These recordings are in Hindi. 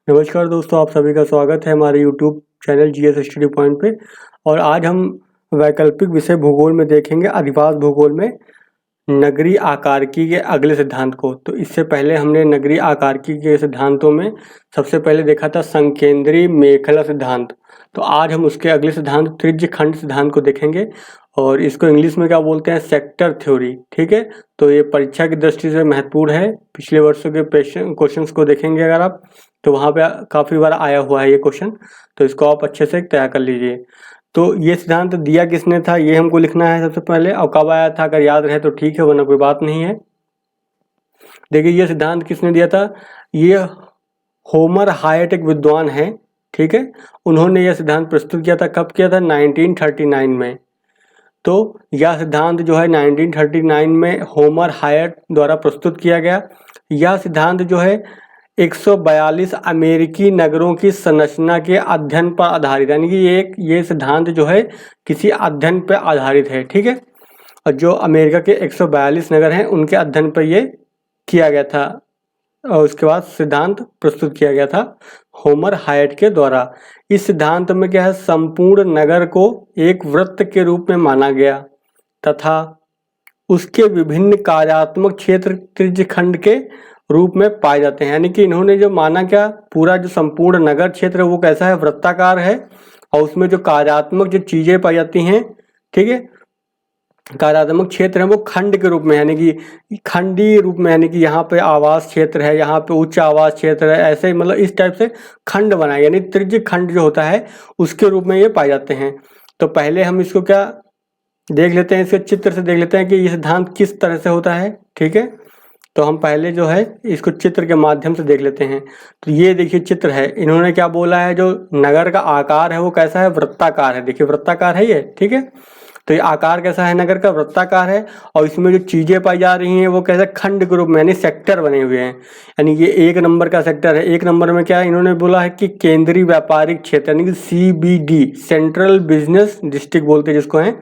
नमस्कार दोस्तों, आप सभी का स्वागत है हमारे YouTube channel GS study point पे। और आज हम वैकल्पिक विषय भूगोल में देखेंगे अधिवास भूगोल में नगरीय आकारिकी के अगले सिद्धांत को। तो इससे पहले हमने नगरीय आकारिकी के सिद्धांतों में सबसे पहले देखा था संकेंद्रीय मेखला सिद्धांत। तो आज हम उसके अगले सिद्धांत त्रिज्य खंड सिद्धांत को देखेंगे और इसको इंग्लिश में क्या बोलते हैं, सेक्टर थ्योरी। ठीक है, तो ये परीक्षा की दृष्टि से महत्वपूर्ण है। पिछले वर्षों के क्वेश्चंस को देखेंगे अगर आप, तो वहाँ पे काफ़ी बार आया हुआ है ये क्वेश्चन, तो इसको आप अच्छे से तैयार कर लीजिए। तो ये सिद्धांत दिया किसने था, ये हमको लिखना है सबसे पहले, और कब आया था अगर याद रहे तो ठीक है, वरना कोई बात नहीं है। देखिए ये सिद्धांत किसने दिया था, ये होमर हायट एक विद्वान है। ठीक है, उन्होंने यह सिद्धांत प्रस्तुत किया था। कब किया था, 1939 में। तो यह सिद्धांत जो है 1939 में होमर हायट द्वारा प्रस्तुत किया गया। यह सिद्धांत जो है 142 अमेरिकी नगरों की संरचना के अध्ययन पर आधारित, यानी कि ये सिद्धांत जो है किसी अध्ययन पर आधारित है। ठीक है, और जो अमेरिका के 142 नगर हैं उनके अध्ययन पर ये किया गया था और उसके बाद सिद्धांत प्रस्तुत किया गया था होमर हायट के द्वारा। इस सिद्धांत में क्या है, संपूर्ण नगर को एक वृत्त के रूप में माना गया तथा उसके विभिन्न कार्यात्मक क्षेत्र त्रिज्य खंड के रूप में पाए जाते हैं। यानी कि इन्होंने जो माना, क्या पूरा जो संपूर्ण नगर क्षेत्र है वो कैसा है, वृत्ताकार है, और उसमें जो कार्यात्मक जो चीजें पाई जाती हैं, ठीक है, कार्यात्मक क्षेत्र है वो खंड के रूप में, यानी कि खंडीय रूप में, यानी कि यहाँ पे आवास क्षेत्र है, यहाँ पे उच्च आवास क्षेत्र है, ऐसे मतलब इस टाइप से खंड बनाए, यानी त्रिज्य खंड जो होता है उसके रूप में ये पाए जाते हैं। तो पहले हम इसको क्या देख लेते हैं, इसके चित्र से देख लेते हैं कि ये सिद्धांत किस तरह से होता है। ठीक है, तो हम पहले जो है इसको चित्र के माध्यम से देख लेते हैं। तो ये देखिए चित्र है, इन्होंने क्या बोला है, जो नगर का आकार है वो कैसा है, वृत्ताकार है। देखिए वृत्ताकार है ये, ठीक है, तो ये आकार कैसा है, नगर का वृत्ताकार है, और इसमें जो चीजें पाई जा रही हैं वो कैसे, खंड के रूप में, यानी सेक्टर बने हुए हैं। यानी ये 1 नंबर का सेक्टर है। 1 नंबर में क्या है, इन्होंने बोला है कि केंद्रीय व्यापारिक क्षेत्र, यानी कि CBD, सेंट्रल बिजनेस डिस्ट्रिक्ट बोलते हैं जिसको है,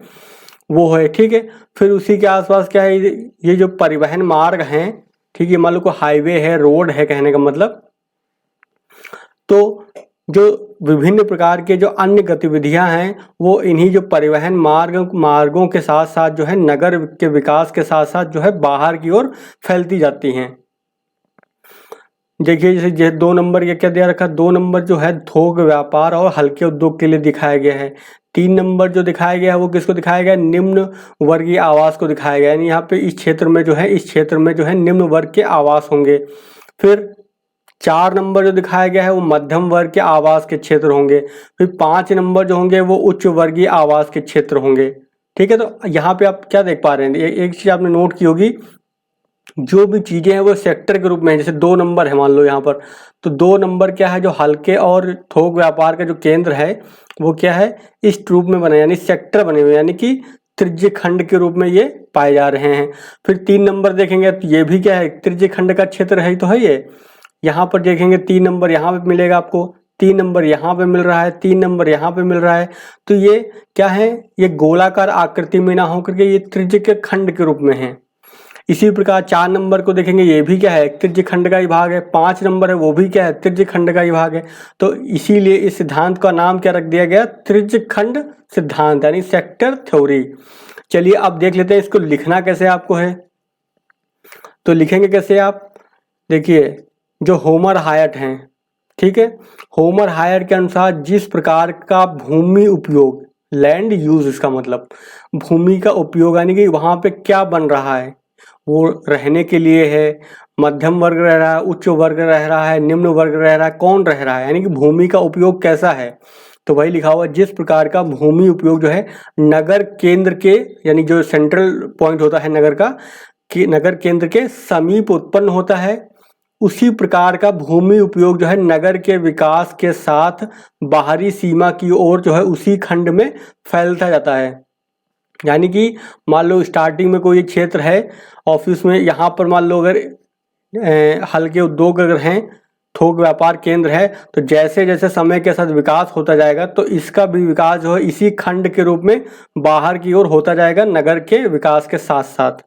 वो है। ठीक है, फिर उसी के आसपास क्या है, ये जो परिवहन मार्ग हैं, ठीक है, मान लो को हाईवे है, रोड है, कहने का मतलब, तो जो विभिन्न प्रकार के जो अन्य गतिविधियां हैं वो इन्हीं जो परिवहन मार्गों के साथ साथ जो है नगर के विकास के साथ साथ जो है बाहर की ओर फैलती जाती हैं। देखिए जैसे 2 नंबर ये क्या दिया रखा, 2 नंबर जो है थोक व्यापार और हल्के उद्योग के लिए दिखाया गया है। 3 नंबर जो दिखाया गया है वो किसको दिखाया गया, निम्न वर्गीय आवास को दिखाया गया, यानी यहाँ पे इस क्षेत्र में जो है निम्न वर्ग के आवास होंगे। फिर 4 नंबर जो दिखाया गया है वो मध्यम वर्ग के आवास के क्षेत्र होंगे। फिर 5 नंबर जो होंगे वो उच्च वर्गीय आवास के क्षेत्र होंगे। ठीक है, तो यहाँ पे आप क्या देख पा रहे हैं, एक चीज आपने नोट की होगी, जो भी चीजें हैं वो सेक्टर के रूप में है। जैसे 2 नंबर है मान लो यहाँ पर, तो 2 नंबर क्या है, जो हल्के और थोक व्यापार का जो केंद्र है वो क्या है, इस रूप में बने, यानी सेक्टर बने हुए, यानी कि त्रिज्य खंड के रूप में ये पाए जा रहे हैं। फिर 3 नंबर देखेंगे तो ये भी क्या है, त्रिज्य खंड का क्षेत्र है, तो है ये। यहाँ पर देखेंगे 3 नंबर यहाँ पे मिलेगा आपको, 3 नंबर यहाँ पे मिल रहा है, 3 नंबर यहाँ पे मिल रहा है, तो ये क्या है, ये गोलाकार आकृति में ना होकर के ये त्रिज्य के खंड के रूप में है। इसी प्रकार 4 नंबर को देखेंगे, ये भी क्या है, त्रिज्य खंड का ही भाग है। 5 नंबर है वो भी क्या है, त्रिज्य खंड का ही भाग है। तो इसीलिए इस सिद्धांत का नाम क्या रख दिया गया, त्रिज्य खंड सिद्धांत, यानी सेक्टर थ्योरी। चलिए अब देख लेते हैं इसको लिखना कैसे आपको है। तो लिखेंगे कैसे आप, देखिए जो होमर हायट हैं, ठीक है, होमर हायट के अनुसार जिस प्रकार का भूमि उपयोग, लैंड यूज, इसका मतलब भूमि का उपयोग, यानी कि वहां पे क्या बन रहा है, वो रहने के लिए है, मध्यम वर्ग रह रहा है, उच्च वर्ग रह रहा है, निम्न वर्ग रह रहा है, कौन रह रहा है, यानी कि भूमि का उपयोग कैसा है। तो वही लिखा हुआ, जिस प्रकार का भूमि उपयोग जो है नगर केंद्र के, यानी जो सेंट्रल पॉइंट होता है नगर का, कि नगर केंद्र के समीप उत्पन्न होता है, उसी प्रकार का भूमि उपयोग जो है नगर के विकास के साथ बाहरी सीमा की ओर जो है उसी खंड में फैलता जाता है। यानी कि मान लो स्टार्टिंग में कोई क्षेत्र है ऑफिस में, यहाँ पर मान लो अगर हल्के उद्योग अगर हैं, थोक व्यापार केंद्र है, तो जैसे जैसे समय के साथ विकास होता जाएगा तो इसका भी विकास जो है इसी खंड के रूप में बाहर की ओर होता जाएगा नगर के विकास के साथ साथ।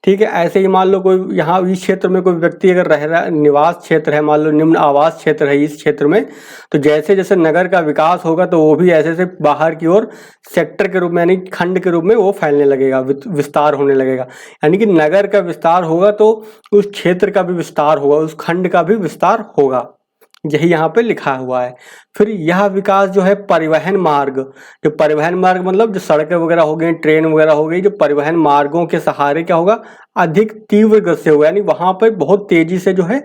ठीक है। ऐसे ही मान लो कोई यहाँ इस क्षेत्र में कोई व्यक्ति अगर रह रहा, निवास क्षेत्र है, मान लो निम्न आवास क्षेत्र है इस क्षेत्र में, तो जैसे जैसे नगर का विकास होगा तो वो भी ऐसे ऐसे बाहर की ओर सेक्टर के रूप में यानी खंड के रूप में वो फैलने लगेगा, विस्तार होने लगेगा। यानी कि नगर का विस्तार होगा तो उस क्षेत्र का भी विस्तार होगा, उस खंड का भी विस्तार होगा, यही यहाँ पे लिखा हुआ है। फिर यह विकास जो है परिवहन मार्ग, जो परिवहन मार्ग मतलब जो सड़कें वगैरह हो गई, ट्रेन वगैरह हो गई, जो परिवहन मार्गों के सहारे क्या होगा, अधिक तीव्र गति से होगा, यानी वहां पर बहुत तेजी से जो है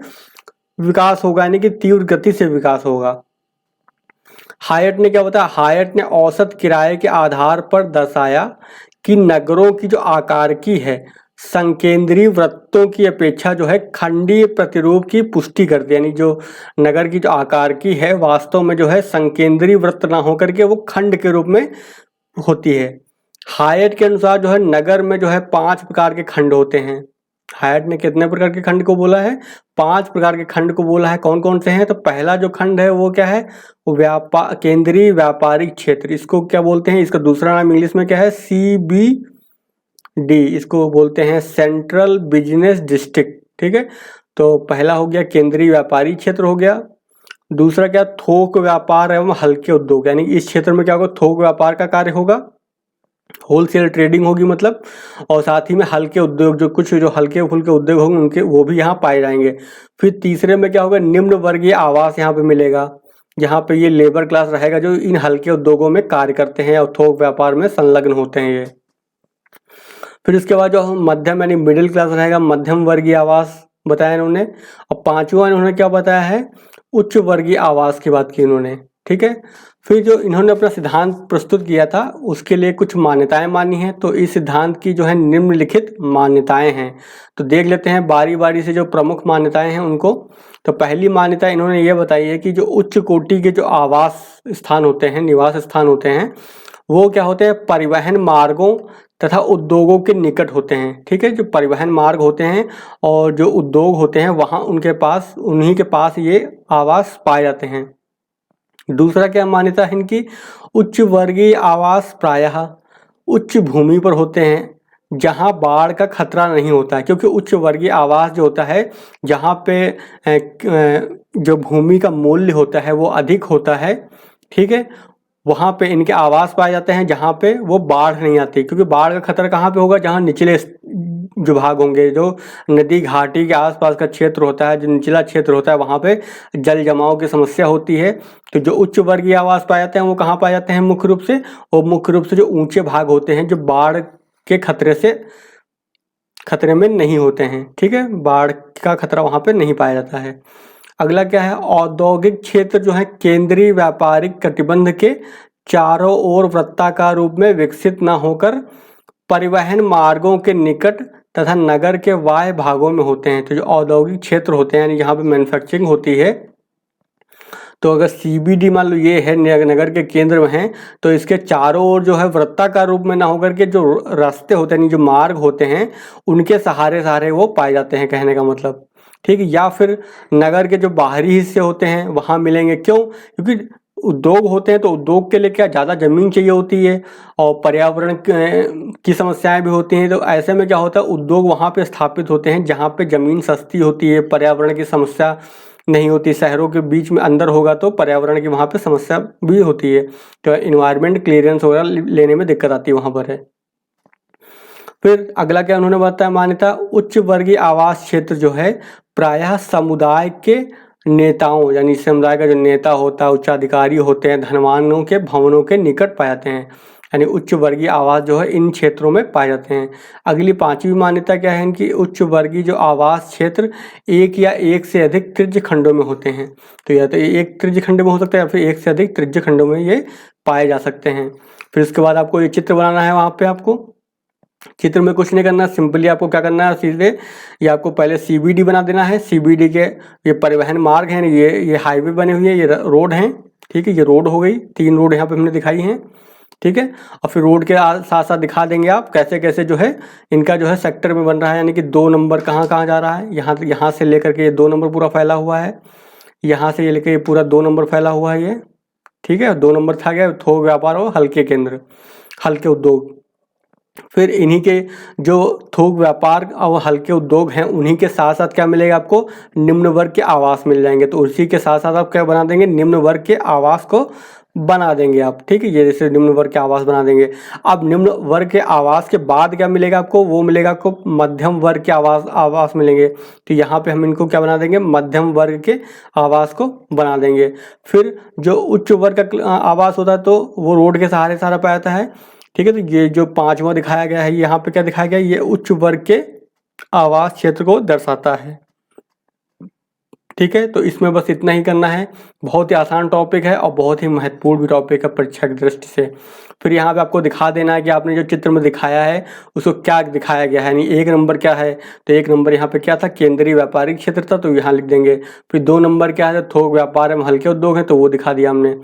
विकास होगा, यानी कि तीव्र गति से विकास होगा। हायट ने क्या बताया, हायट ने औसत किराए के आधार पर दर्शाया कि नगरों की जो आकारकी है संकेंद्रीय वृत्तों की अपेक्षा जो है खंडीय प्रतिरूप की पुष्टि करती है। यानी जो नगर की जो आकारकी है वास्तव में जो है संकेंद्रीय वृत्त ना होकर के वो खंड के रूप में होती है। हायट के अनुसार जो है नगर में जो है 5 प्रकार के खंड होते हैं। हायट ने कितने प्रकार के खंड को बोला है, 5 प्रकार के खंड को बोला है। कौन कौन से हैं, तो पहला जो खंड है वो क्या है, वो केंद्रीय व्यापारिक क्षेत्र, इसको क्या बोलते हैं, इसका दूसरा नाम इंग्लिश में क्या है, CBD, इसको बोलते हैं सेंट्रल बिजनेस डिस्ट्रिक्ट। ठीक है, तो पहला हो गया केंद्रीय व्यापारिक क्षेत्र हो गया। दूसरा क्या, थोक व्यापार एवं हल्के उद्योग, यानी इस क्षेत्र में क्या होगा, थोक व्यापार का कार्य होगा, होलसेल ट्रेडिंग होगी मतलब, और साथ ही में हल्के उद्योग जो कुछ जो हल्के फुल्के उद्योग होंगे उनके वो भी यहाँ पाए जाएंगे। फिर तीसरे में क्या होगा, निम्न वर्गीय आवास यहाँ पे मिलेगा, यहाँ पे ये लेबर क्लास रहेगा जो इन हल्के उद्योगों में कार्य करते हैं और थोक व्यापार में संलग्न होते हैं ये। फिर उसके बाद जो मध्यम यानी मिडिल क्लास रहेगा, मध्यम वर्गीय आवास बताया इन्होंने। और पांचवा इन्होंने क्या बताया है, उच्च वर्गीय आवास की बात की इन्होंने। ठीक है, फिर जो इन्होंने अपना सिद्धांत प्रस्तुत किया था उसके लिए कुछ मान्यताएं मानी हैं। तो इस सिद्धांत की जो है निम्नलिखित मान्यताएं हैं, तो देख लेते हैं बारी बारी से जो प्रमुख मान्यताएं हैं उनको। तो पहली मान्यता इन्होंने ये बताई है कि जो उच्च कोटि के जो आवास स्थान होते हैं, निवास स्थान होते हैं, वो क्या होते हैं, परिवहन मार्गों तथा उद्योगों के निकट होते हैं। ठीक है, जो परिवहन मार्ग होते हैं और जो उद्योग होते हैं वहाँ उनके पास, उन्हीं के पास ये आवास पाए जाते हैं। दूसरा क्या मान्यता है इनकी, उच्च वर्गीय आवास प्रायः उच्च भूमि पर होते हैं जहां बाढ़ का खतरा नहीं होता है, क्योंकि उच्च वर्गीय आवास जो होता है जहां पे जो भूमि का मूल्य होता है वो अधिक होता है। ठीक है, वहां पे इनके आवास पाए जाते हैं जहां पे वो बाढ़ नहीं आती, क्योंकि बाढ़ का खतरा कहाँ पे होगा, जहां निचले जो भाग होंगे, जो नदी घाटी के आसपास का क्षेत्र होता है, जो निचला क्षेत्र होता है वहां पे जल जमाव की समस्या होती है। तो जो उच्च वर्गीय आवास पाए जाते हैं वो कहाँ पाए जाते हैं मुख्य रूप से, वो मुख्य रूप से जो ऊंचे भाग होते हैं जो बाढ़ के खतरे में नहीं होते हैं। ठीक है, बाढ़ का खतरा वहां पे नहीं पाया जाता है। अगला क्या है, औद्योगिक क्षेत्र जो है केंद्रीय व्यापारिक कटिबंध के चारों ओर वृत्ताकार रूप में विकसित न होकर परिवहन मार्गों के निकट तथा नगर के बाह्य भागों में होते हैं। तो जो औद्योगिक क्षेत्र होते हैं यानी जहाँ पे मैन्युफैक्चरिंग होती है, तो अगर CBD मान लो ये है नगर के केंद्र में है, तो इसके चारों ओर जो है वृत्ताकार रूप में ना होकर के जो रास्ते होते हैं, जो मार्ग होते हैं, उनके सहारे सहारे वो पाए जाते हैं, कहने का मतलब। ठीक है, या फिर नगर के जो बाहरी हिस्से होते हैं वहाँ मिलेंगे। क्यों, क्योंकि उद्योग होते हैं तो उद्योग के लिए क्या ज़्यादा ज़मीन चाहिए होती है और पर्यावरण की समस्याएं भी होती हैं। तो ऐसे में क्या होता है, उद्योग वहाँ पे स्थापित होते हैं जहाँ पे ज़मीन सस्ती होती है, पर्यावरण की समस्या नहीं होती। शहरों के बीच में अंदर होगा तो पर्यावरण की वहाँ पे समस्या भी होती है, तो इन्वायरमेंट क्लियरेंस वगैरह लेने में दिक्कत आती है वहाँ पर है। फिर अगला क्या उन्होंने बताया मान्यता, उच्च वर्गीय आवास क्षेत्र जो है प्रायः समुदाय के नेताओं, यानी समुदाय का जो नेता होता है, उच्चाधिकारी होते हैं, धनवानों के भवनों के निकट पाए जाते हैं, यानी उच्च वर्गीय आवास जो है इन क्षेत्रों में पाए जाते हैं। अगली पांचवी मान्यता क्या है इनकी, उच्च वर्गीय जो आवास क्षेत्र एक या एक से अधिक त्रिज्य खंडों में होते हैं। तो या तो एक त्रिज्य खंड में हो सकता है या फिर एक से अधिक त्रिज्य खंडों में ये पाए जा सकते हैं। फिर उसके बाद आपको ये चित्र बनाना है, वहाँ पे आपको चित्र में कुछ नहीं करना, सिंपली आपको क्या करना है, सीधे ये आपको पहले CBD बना देना है। CBD के ये परिवहन मार्ग हैं, ये हाईवे बने हुए हैं, ये रोड हैं। ठीक है, ये रोड हो गई, 3 रोड यहाँ पे हमने दिखाई हैं। ठीक है, और फिर रोड के साथ साथ दिखा देंगे आप कैसे कैसे जो है इनका जो है सेक्टर में बन रहा है, यानी कि 2 नंबर कहाँ कहाँ जा रहा है। यहाँ से लेकर के ये 2 नंबर पूरा फैला हुआ है, यहाँ से ये लेकर ये पूरा 2 नंबर फैला हुआ है ये। ठीक है, 2 नंबर था गया थोक व्यापार और हल्के केंद्र, हल्के उद्योग। फिर इन्हीं के जो थोक व्यापार और हल्के उद्योग हैं उन्हीं के साथ साथ क्या मिलेगा आपको, निम्न वर्ग के आवास मिल जाएंगे। तो उसी के साथ साथ आप क्या बना देंगे, निम्न वर्ग के आवास को बना देंगे आप, ठीक है। ये जैसे निम्न वर्ग के आवास बना देंगे। अब निम्न वर्ग के आवास के बाद क्या मिलेगा आपको, वो मिलेगा आपको मध्यम वर्ग के आवास मिलेंगे। तो यहाँ पे हम इनको क्या बना देंगे, मध्यम वर्ग के आवास को बना देंगे। फिर जो उच्च वर्ग का आवास होता है तो वो रोड के सहारे सारा पाता है, ठीक है। तो ये जो पांचवा दिखाया गया है, यहाँ पे क्या दिखाया गया है, ये उच्च वर्ग के आवास क्षेत्र को दर्शाता है, ठीक है। तो इसमें बस इतना ही करना है। बहुत ही आसान टॉपिक है और बहुत ही महत्वपूर्ण भी टॉपिक है परीक्षा की दृष्टि से। फिर यहाँ पे आपको दिखा देना है कि आपने जो चित्र में दिखाया है उसको क्या दिखाया गया है, यानी 1 नंबर क्या है, तो 1 नंबर यहाँ पे क्या था, केंद्रीय व्यापारिक क्षेत्र था, तो यहाँ लिख देंगे। फिर 2 नंबर क्या है, थोक व्यापार एवं हल्के उद्योग है, तो वो दिखा दिया हमने।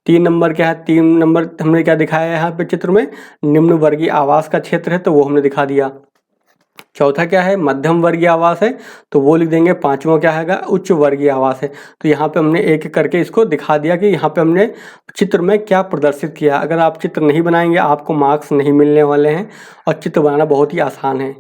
3 नंबर क्या है, 3 नंबर हमने क्या दिखाया है यहाँ पे चित्र में, निम्न वर्गीय आवास का क्षेत्र है, तो वो हमने दिखा दिया। चौथा क्या है, मध्यम वर्गीय आवास है, तो वो लिख देंगे। पांचवा क्या है, उच्च वर्गीय आवास है। तो यहाँ पे हमने एक एक करके इसको दिखा दिया कि यहाँ पे हमने चित्र में क्या प्रदर्शित किया। अगर आप चित्र नहीं बनाएंगे आपको मार्क्स नहीं मिलने वाले हैं, और चित्र बनाना बहुत ही आसान है।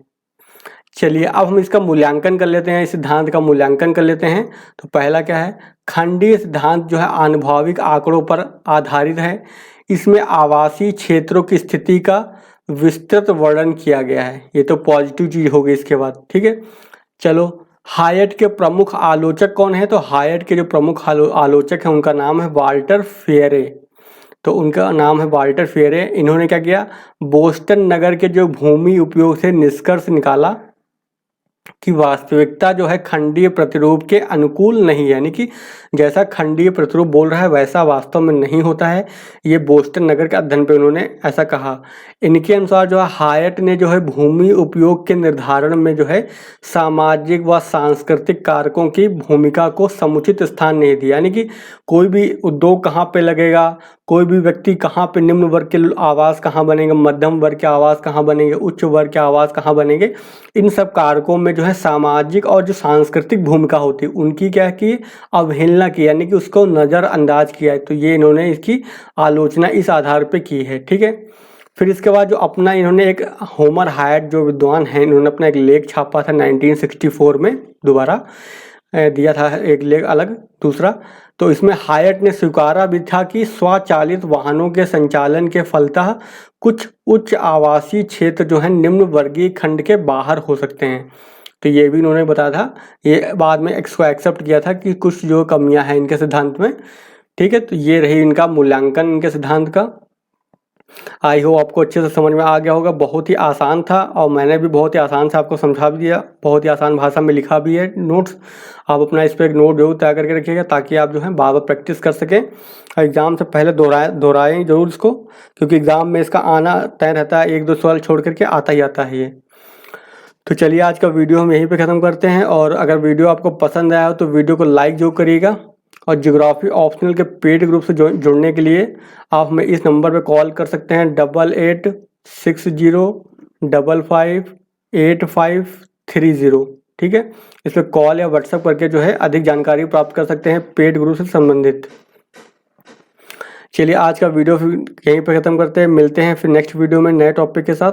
चलिए अब हम इसका मूल्यांकन कर लेते हैं, इस सिद्धांत का मूल्यांकन कर लेते हैं। तो पहला क्या है, खंडीय सिद्धांत जो है आनुभविक आंकड़ों पर आधारित है। इसमें आवासीय क्षेत्रों की स्थिति का विस्तृत वर्णन किया गया है। ये तो पॉजिटिव चीज होगी इसके बाद, ठीक है। चलो, हायट के प्रमुख आलोचक कौन है, तो हायट के जो प्रमुख आलोचक हैं उनका नाम है वाल्टर फेयरे। तो उनका नाम है वाल्टर फेयरे। इन्होंने क्या किया, बोस्टन नगर के जो भूमि उपयोग से निष्कर्ष निकाला कि वास्तविकता जो है खंडीय प्रतिरूप के अनुकूल नहीं है, यानी कि जैसा खंडीय प्रतिरूप बोल रहा है वैसा वास्तव में नहीं होता है। ये बोस्टन नगर के अध्ययन पे उन्होंने ऐसा कहा। इनके अनुसार जो है हायट ने जो है भूमि उपयोग के निर्धारण में जो है सामाजिक व सांस्कृतिक कारकों की भूमिका को समुचित स्थान नहीं दिया, यानी कि कोई भी उद्योग कहाँ पे लगेगा, कोई भी व्यक्ति कहाँ पे, निम्न वर्ग के आवास कहाँ बनेंगे, मध्यम वर्ग के आवास कहाँ बनेंगे, उच्च वर्ग के आवास कहाँ बनेंगे, इन सब कारकों में जो है सामाजिक और जो सांस्कृतिक भूमिका होती है उनकी क्या की अवहेलना की, यानी कि उसको नज़रअंदाज किया है। तो ये इन्होंने इसकी आलोचना इस आधार पे की है, ठीक है। फिर इसके बाद जो अपना इन्होंने एक होमर हायट जो विद्वान हैं, इन्होंने अपना एक लेख छापा था 1964 में, दोबारा दिया था एक लेख अलग दूसरा। तो इसमें हायट ने स्वीकारा भी था कि स्वचालित वाहनों के संचालन के फलतः कुछ उच्च आवासीय क्षेत्र जो है निम्न वर्गीय खंड के बाहर हो सकते हैं। तो ये भी इन्होंने बताया था, ये बाद में इसको एक्सेप्ट किया था कि कुछ जो कमियां हैं इनके सिद्धांत में, ठीक है। तो ये रही इनका मूल्यांकन इनके सिद्धांत का। आई होप आपको अच्छे से समझ में आ गया होगा। बहुत ही आसान था और मैंने भी बहुत ही आसान से आपको समझा भी दिया, बहुत ही आसान भाषा में लिखा भी है नोट्स। आप अपना इस पर एक नोट जरूर तैयार करके रखिएगा ताकि आप जो है बार बार प्रैक्टिस कर सकें। एग्ज़ाम से पहले दोहराएं जरूर इसको, क्योंकि एग्ज़ाम में इसका आना तय रहता है, 1-2 सवाल छोड़ करके आता ही आता है ये। तो चलिए आज का वीडियो हम यहीं पे ख़त्म करते हैं, और अगर वीडियो आपको पसंद आया हो तो वीडियो को लाइक जरूर करिएगा। और ज्योग्राफी ऑप्शनल के पेड ग्रुप से जुड़ने के लिए आप हमें इस नंबर पे कॉल कर सकते हैं 8860558530, ठीक है। इस पर कॉल या व्हाट्सएप करके जो है अधिक जानकारी प्राप्त कर सकते हैं पेड ग्रुप से संबंधित। चलिए आज का वीडियो यहीं पे ख़त्म करते हैं, मिलते हैं फिर नेक्स्ट वीडियो में नए टॉपिक के साथ।